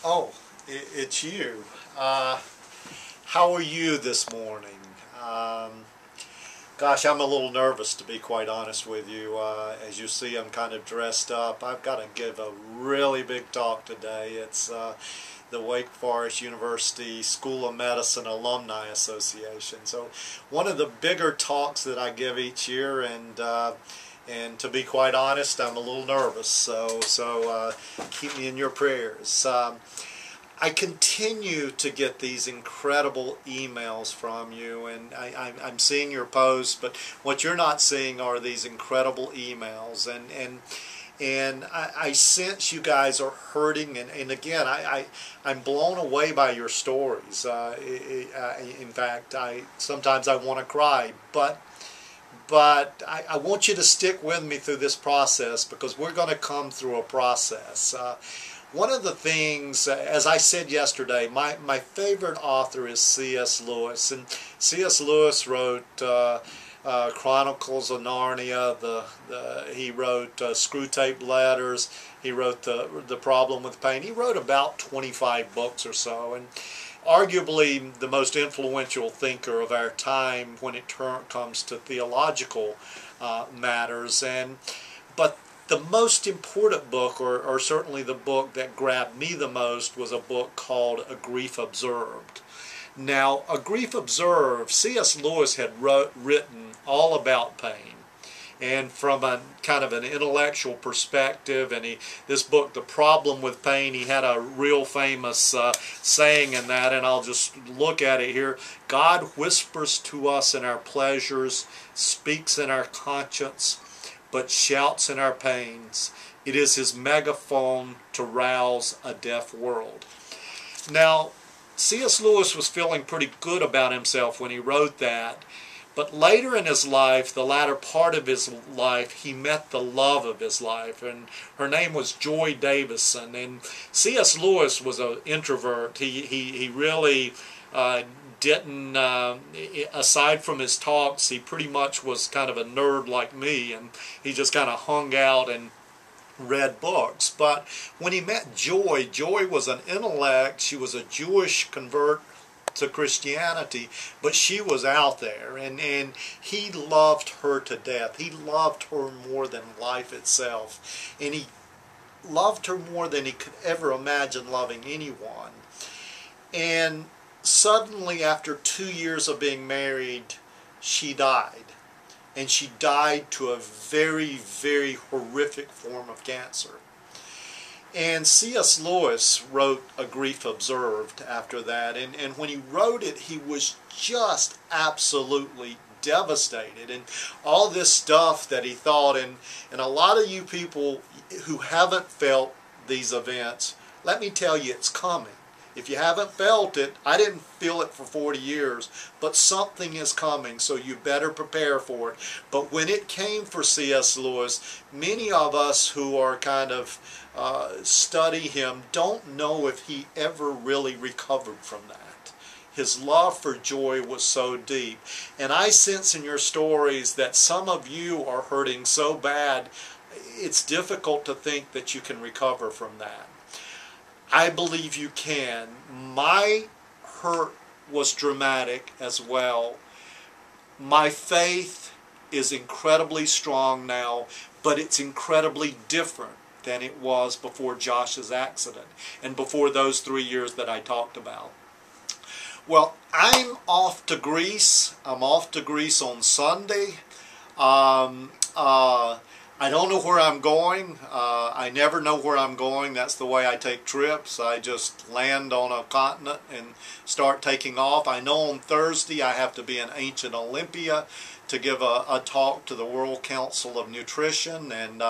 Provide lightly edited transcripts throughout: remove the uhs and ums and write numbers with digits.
Oh, it's you. How are you this morning? Gosh, I'm a little nervous, to be quite honest with you. As you see, I'm kind of dressed up. I've got to give a really big talk today. It's the Wake Forest University School of Medicine Alumni Association. So one of the bigger talks that I give each year, and to be quite honest, I'm a little nervous. So keep me in your prayers. I continue to get these incredible emails from you, and I'm seeing your posts, but what you're not seeing are these incredible emails, and I sense you guys are hurting, and again, I'm blown away by your stories. In fact, sometimes I want to cry, but I want you to stick with me through this process, because we're going to come through a process. One of the things, as I said yesterday, my favorite author is C.S. Lewis, and C.S. Lewis wrote Chronicles of Narnia. He wrote Screwtape Letters. He wrote the Problem with Pain. He wrote about 25 books or so, and arguably the most influential thinker of our time when it comes to theological matters. But the most important book, or certainly the book that grabbed me the most, was a book called A Grief Observed. Now, A Grief Observed, C.S. Lewis had written all about pain, and from a kind of an intellectual perspective, and this book, The Problem with Pain, he had a real famous saying in that, and I'll just look at it here. God whispers to us in our pleasures, speaks in our conscience, but shouts in our pains. It is his megaphone to rouse a deaf world. Now, C.S. Lewis was feeling pretty good about himself when he wrote that, but later in his life, the latter part of his life, he met the love of his life, and her name was Joy Davison. And C.S. Lewis was an introvert. He really didn't, aside from his talks, he pretty much was kind of a nerd like me, and he just kind of hung out and read books. But when he met Joy, Joy was an intellect. She was a Jewish convert to Christianity, but she was out there, and he loved her to death. He loved her more than life itself, and he loved her more than he could ever imagine loving anyone. And suddenly, after 2 years of being married, she died. And she died to a very, very horrific form of cancer. And C.S. Lewis wrote A Grief Observed after that. And when he wrote it, he was just absolutely devastated. And all this stuff that he thought, and a lot of you people who haven't felt these events, let me tell you, it's coming. If you haven't felt it, I didn't feel it for 40 years, but something is coming, so you better prepare for it. But when it came for C.S. Lewis, many of us who are kind of study him don't know if he ever really recovered from that. His love for Joy was so deep. And I sense in your stories that some of you are hurting so bad, it's difficult to think that you can recover from that. I believe you can. My hurt was dramatic as well. My faith is incredibly strong now, but it's incredibly different than it was before Josh's accident and before those 3 years that I talked about. Well, I'm off to Greece. I'm off to Greece on Sunday. I don't know where I'm going. I never know where I'm going. That's the way I take trips. I just land on a continent and start taking off. I know on Thursday I have to be in ancient Olympia to give a talk to the World Council of Nutrition, and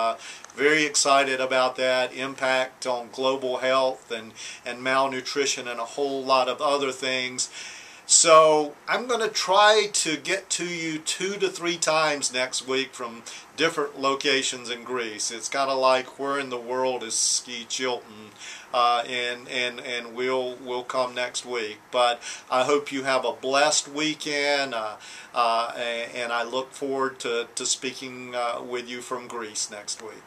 very excited about that. Impact on global health and malnutrition and a whole lot of other things. So I'm going to try to get to you 2 to 3 times next week from different locations in Greece. It's kind of like, where in the world is Ski Chilton? And we'll come next week. But I hope you have a blessed weekend, and I look forward to speaking with you from Greece next week.